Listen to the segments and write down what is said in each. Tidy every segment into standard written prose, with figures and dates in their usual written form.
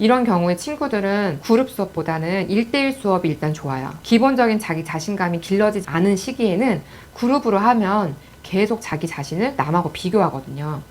이런 경우에 친구들은 그룹 수업보다는 1대1 수업이 일단 좋아요. 기본적인 자기 자신감이 길러지지 않은 시기에는 그룹으로 하면 계속 자기 자신을 남하고 비교하거든요.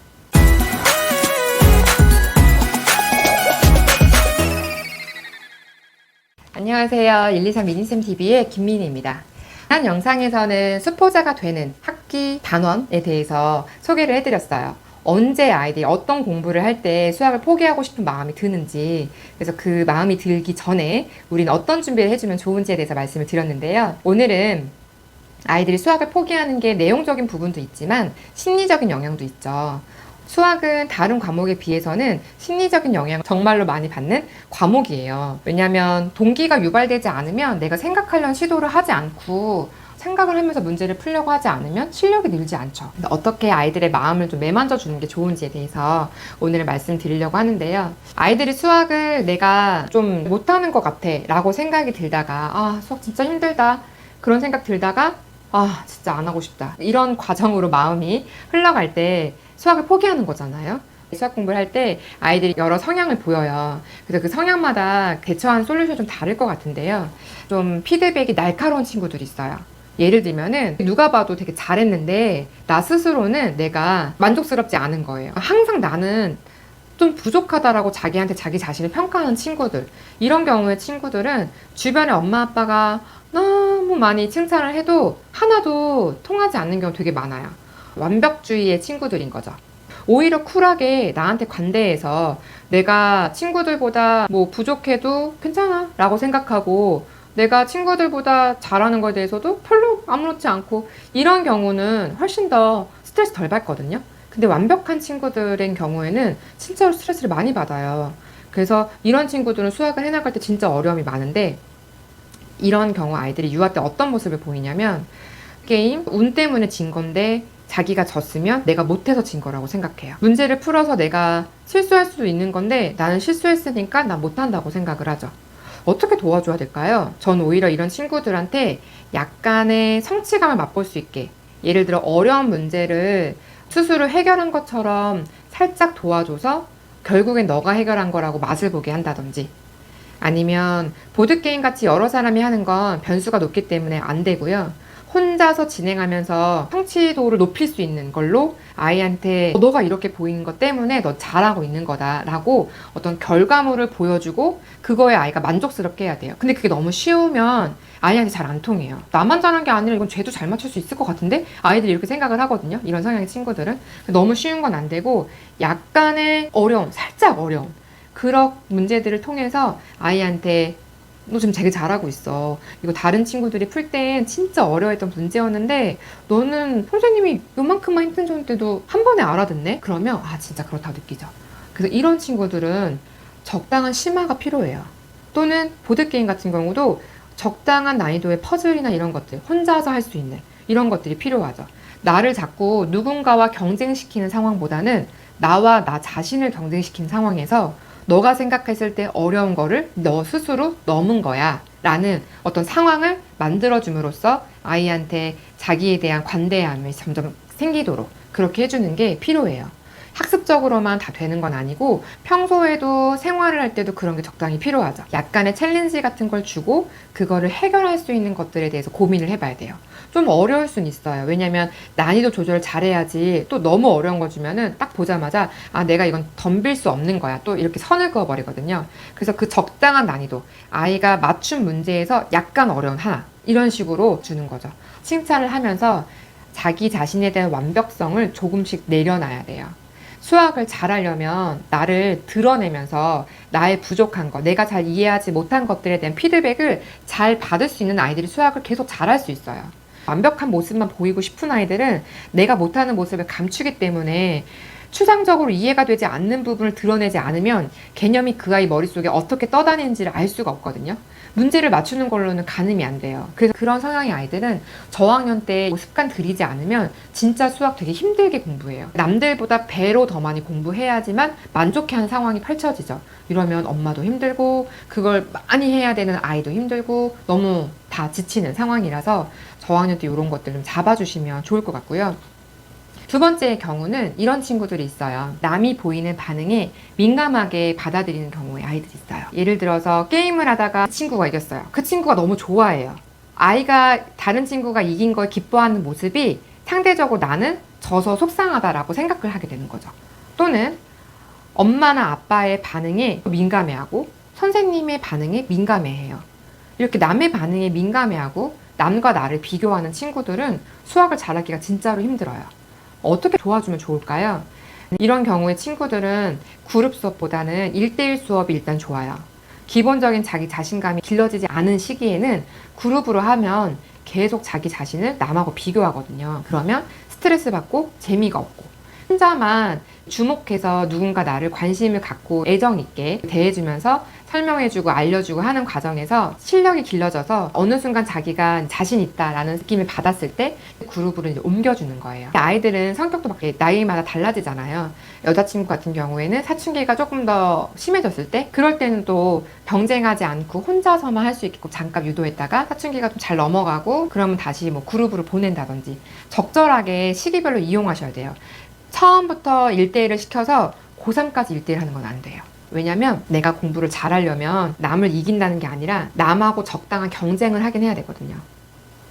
안녕하세요. 123 미니쌤TV의 김민희입니다. 지난 영상에서는 수포자가 되는 학기 단원에 대해서 소개를 해드렸어요. 언제 아이들이 어떤 공부를 할 때 수학을 포기하고 싶은 마음이 드는지, 그래서 그 마음이 들기 전에 우리는 어떤 준비를 해주면 좋은지에 대해서 말씀을 드렸는데요. 오늘은 아이들이 수학을 포기하는 게 내용적인 부분도 있지만 심리적인 영향도 있죠. 수학은 다른 과목에 비해서는 심리적인 영향을 정말로 많이 받는 과목이에요. 왜냐하면 동기가 유발되지 않으면 내가 생각하려는 시도를 하지 않고 생각을 하면서 문제를 풀려고 하지 않으면 실력이 늘지 않죠. 어떻게 아이들의 마음을 좀 매만져 주는 게 좋은지에 대해서 오늘 말씀드리려고 하는데요. 아이들이 수학을 내가 좀 못하는 것 같아 라고 생각이 들다가 수학 진짜 힘들다 그런 생각 들다가 진짜 안 하고 싶다 이런 과정으로 마음이 흘러갈 때 수학을 포기하는 거잖아요. 수학 공부를 할 때 아이들이 여러 성향을 보여요. 그래서 그 성향마다 대처하는 솔루션이 좀 다를 것 같은데요. 좀 피드백이 날카로운 친구들이 있어요. 예를 들면은 누가 봐도 되게 잘했는데 나 스스로는 내가 만족스럽지 않은 거예요. 항상 나는 좀 부족하다라고 자기한테 자기 자신을 평가하는 친구들, 이런 경우의 친구들은 주변에 엄마 아빠가 너무 많이 칭찬을 해도 하나도 통하지 않는 경우 되게 많아요. 완벽주의의 친구들인 거죠. 오히려 쿨하게 나한테 관대해서 내가 친구들보다 뭐 부족해도 괜찮아 라고 생각하고 내가 친구들보다 잘하는 거에 대해서도 별로 아무렇지 않고, 이런 경우는 훨씬 더 스트레스 덜 받거든요. 근데 완벽한 친구들의 경우에는 진짜로 스트레스를 많이 받아요. 그래서 이런 친구들은 수학을 해나갈 때 진짜 어려움이 많은데, 이런 경우 아이들이 유아 때 어떤 모습을 보이냐면 게임 운 때문에 진 건데 자기가 졌으면 내가 못해서 진 거라고 생각해요. 문제를 풀어서 내가 실수할 수도 있는 건데 나는 실수했으니까 나 못한다고 생각을 하죠. 어떻게 도와줘야 될까요? 전 오히려 이런 친구들한테 약간의 성취감을 맛볼 수 있게, 예를 들어 어려운 문제를 스스로 해결한 것처럼 살짝 도와줘서 결국엔 너가 해결한 거라고 맛을 보게 한다든지, 아니면 보드게임 같이 여러 사람이 하는 건 변수가 높기 때문에 안 되고요. 혼자서 진행하면서 성취도를 높일 수 있는 걸로 아이한테 너가 이렇게 보이는 것 때문에 너 잘하고 있는 거다 라고 어떤 결과물을 보여주고 그거에 아이가 만족스럽게 해야 돼요. 근데 그게 너무 쉬우면 아이한테 잘 안 통해요. 나만 잘한 게 아니라 이건 쟤도 잘 맞출 수 있을 것 같은데? 아이들이 이렇게 생각을 하거든요. 이런 성향의 친구들은. 너무 쉬운 건 안 되고 약간의 어려움, 살짝 어려움, 그런 문제들을 통해서 아이한테 너 지금 되게 잘하고 있어. 이거 다른 친구들이 풀 땐 진짜 어려워했던 문제였는데 너는 선생님이 요만큼만 힘든데도 한 번에 알아듣네? 그러면 진짜 그렇다고 느끼죠. 그래서 이런 친구들은 적당한 심화가 필요해요. 또는 보드게임 같은 경우도 적당한 난이도의 퍼즐이나 이런 것들, 혼자서 할 수 있는 이런 것들이 필요하죠. 나를 자꾸 누군가와 경쟁시키는 상황보다는 나와 나 자신을 경쟁시키는 상황에서 너가 생각했을 때 어려운 거를 너 스스로 넘은 거야 라는 어떤 상황을 만들어줌으로써 아이한테 자기에 대한 관대함이 점점 생기도록 그렇게 해주는 게 필요해요. 학습적으로만 다 되는 건 아니고 평소에도 생활을 할 때도 그런 게 적당히 필요하죠. 약간의 챌린지 같은 걸 주고 그거를 해결할 수 있는 것들에 대해서 고민을 해봐야 돼요. 좀 어려울 순 있어요. 왜냐면 난이도 조절을 잘해야지 또 너무 어려운 거 주면은 딱 보자마자 내가 이건 덤빌 수 없는 거야 또 이렇게 선을 그어버리거든요. 그래서 그 적당한 난이도, 아이가 맞춘 문제에서 약간 어려운 하나, 이런 식으로 주는 거죠. 칭찬을 하면서 자기 자신에 대한 완벽성을 조금씩 내려놔야 돼요. 수학을 잘하려면 나를 드러내면서 나의 부족한 거, 내가 잘 이해하지 못한 것들에 대한 피드백을 잘 받을 수 있는 아이들이 수학을 계속 잘할 수 있어요. 완벽한 모습만 보이고 싶은 아이들은 내가 못하는 모습을 감추기 때문에 추상적으로 이해가 되지 않는 부분을 드러내지 않으면 개념이 그 아이 머릿속에 어떻게 떠다니는지를 알 수가 없거든요. 문제를 맞추는 걸로는 가늠이 안 돼요. 그래서 그런 성향의 아이들은 저학년 때 습관 들이지 않으면 진짜 수학 되게 힘들게 공부해요. 남들보다 배로 더 많이 공부해야지만 만족해하는 상황이 펼쳐지죠. 이러면 엄마도 힘들고 그걸 많이 해야 되는 아이도 힘들고 너무 다 지치는 상황이라서 저학년 때 이런 것들 좀 잡아주시면 좋을 것 같고요. 두 번째의 경우는 이런 친구들이 있어요. 남이 보이는 반응에 민감하게 받아들이는 경우의 아이들이 있어요. 예를 들어서 게임을 하다가 친구가 이겼어요. 그 친구가 너무 좋아해요. 아이가 다른 친구가 이긴 걸 기뻐하는 모습이 상대적으로 나는 져서 속상하다라고 생각을 하게 되는 거죠. 또는 엄마나 아빠의 반응에 민감해하고 선생님의 반응에 민감해해요. 이렇게 남의 반응에 민감해하고 남과 나를 비교하는 친구들은 수학을 잘하기가 진짜로 힘들어요. 어떻게 도와주면 좋을까요? 이런 경우에 친구들은 그룹 수업보다는 1대1 수업이 일단 좋아요. 기본적인 자기 자신감이 길러지지 않은 시기에는 그룹으로 하면 계속 자기 자신을 남하고 비교하거든요. 그러면 스트레스 받고 재미가 없고, 혼자만 주목해서 누군가 나를 관심을 갖고 애정 있게 대해주면서 설명해주고 알려주고 하는 과정에서 실력이 길러져서 어느 순간 자기가 자신 있다라는 느낌을 받았을 때 그룹으로 이제 옮겨주는 거예요. 아이들은 성격도 막 나이마다 달라지잖아요. 여자친구 같은 경우에는 사춘기가 조금 더 심해졌을 때, 그럴 때는 또 경쟁하지 않고 혼자서만 할 수 있게끔 잠깐 유도했다가 사춘기가 좀 잘 넘어가고 그러면 다시 뭐 그룹으로 보낸다든지 적절하게 시기별로 이용하셔야 돼요. 처음부터 1대1을 시켜서 고3까지 1대1 하는 건 안 돼요. 왜냐면 내가 공부를 잘하려면 남을 이긴다는 게 아니라 남하고 적당한 경쟁을 하긴 해야 되거든요.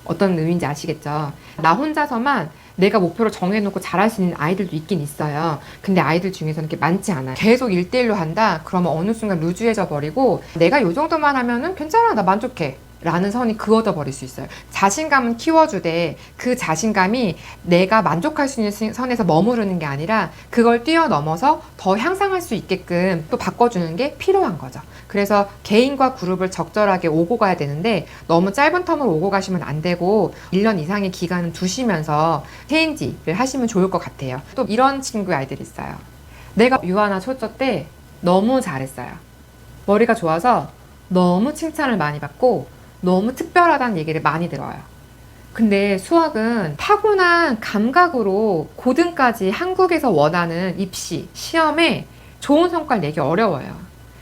어떤 의미인지 아시겠죠? 나 혼자서만 내가 목표를 정해놓고 잘할 수 있는 아이들도 있긴 있어요. 근데 아이들 중에서는 그렇게 많지 않아요. 계속 1대1로 한다? 그러면 어느 순간 루즈해져 버리고 내가 이 정도만 하면은 괜찮아, 나 만족해 라는 선이 그어져 버릴 수 있어요. 자신감은 키워주되 그 자신감이 내가 만족할 수 있는 선에서 머무르는 게 아니라 그걸 뛰어넘어서 더 향상할 수 있게끔 또 바꿔주는 게 필요한 거죠. 그래서 개인과 그룹을 적절하게 오고 가야 되는데 너무 짧은 텀으로 오고 가시면 안 되고 1년 이상의 기간을 두시면서 체인지를 하시면 좋을 것 같아요. 또 이런 친구의 아이들이 있어요. 내가 유아나 초짜 때 너무 잘했어요. 머리가 좋아서 너무 칭찬을 많이 받고 너무 특별하다는 얘기를 많이 들어요. 근데 수학은 타고난 감각으로 고등까지 한국에서 원하는 입시, 시험에 좋은 성과를 내기 어려워요.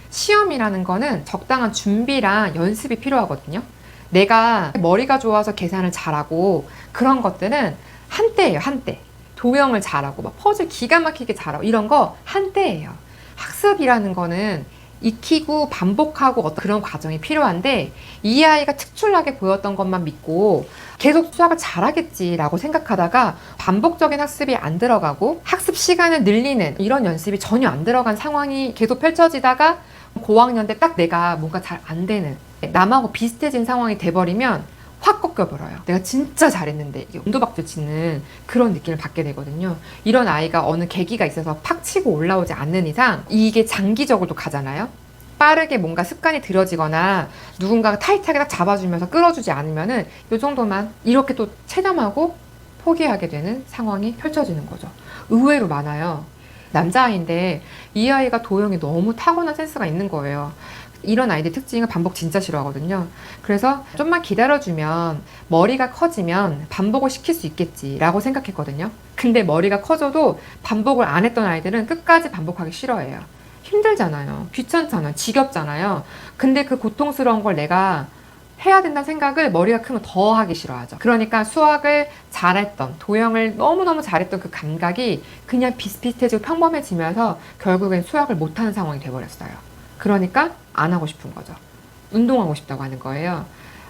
시험이라는 거는 적당한 준비랑 연습이 필요하거든요. 내가 머리가 좋아서 계산을 잘하고 그런 것들은 한때예요, 한때. 도형을 잘하고 막 퍼즐 기가 막히게 잘하고 이런 거 한때예요. 학습이라는 거는 익히고 반복하고 어떤 그런 과정이 필요한데 이 아이가 특출나게 보였던 것만 믿고 계속 수학을 잘하겠지라고 생각하다가 반복적인 학습이 안 들어가고 학습 시간을 늘리는 이런 연습이 전혀 안 들어간 상황이 계속 펼쳐지다가 고학년 때 딱 내가 뭔가 잘 안 되는 남하고 비슷해진 상황이 돼버리면 확 꺾여버려요. 내가 진짜 잘했는데 이게 온도박질 치는 그런 느낌을 받게 되거든요. 이런 아이가 어느 계기가 있어서 팍 치고 올라오지 않는 이상 이게 장기적으로 가잖아요. 빠르게 뭔가 습관이 들어지거나 누군가가 타이트하게 딱 잡아주면서 끌어주지 않으면은 이 정도만 이렇게 또 체념하고 포기하게 되는 상황이 펼쳐지는 거죠. 의외로 많아요. 남자아이인데 이 아이가 도형이 너무 타고난 센스가 있는 거예요. 이런 아이들 특징은 반복 진짜 싫어하거든요. 그래서 좀만 기다려주면 머리가 커지면 반복을 시킬 수 있겠지라고 생각했거든요. 근데 머리가 커져도 반복을 안 했던 아이들은 끝까지 반복하기 싫어해요. 힘들잖아요. 귀찮잖아요. 지겹잖아요. 근데 그 고통스러운 걸 내가 해야 된다는 생각을 머리가 크면 더 하기 싫어하죠. 그러니까 수학을 잘했던, 도형을 너무너무 잘했던 그 감각이 그냥 비슷비슷해지고 평범해지면서 결국엔 수학을 못하는 상황이 돼버렸어요. 그러니까 안 하고 싶은 거죠. 운동하고 싶다고 하는 거예요.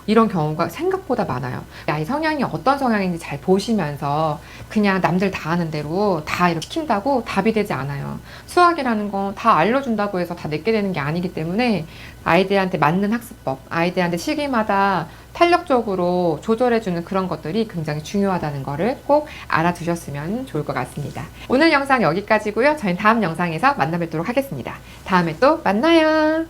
이런 경우가 생각보다 많아요. 아이 성향이 어떤 성향인지 잘 보시면서 그냥 남들 다 하는 대로 다 이렇게 시킨다고 답이 되지 않아요. 수학이라는 건 다 알려준다고 해서 다 내게 되는 게 아니기 때문에 아이들한테 맞는 학습법, 아이들한테 시기마다 탄력적으로 조절해주는 그런 것들이 굉장히 중요하다는 거를 꼭 알아두셨으면 좋을 것 같습니다. 오늘 영상 여기까지고요. 저희는 다음 영상에서 만나 뵙도록 하겠습니다. 다음에 또 만나요.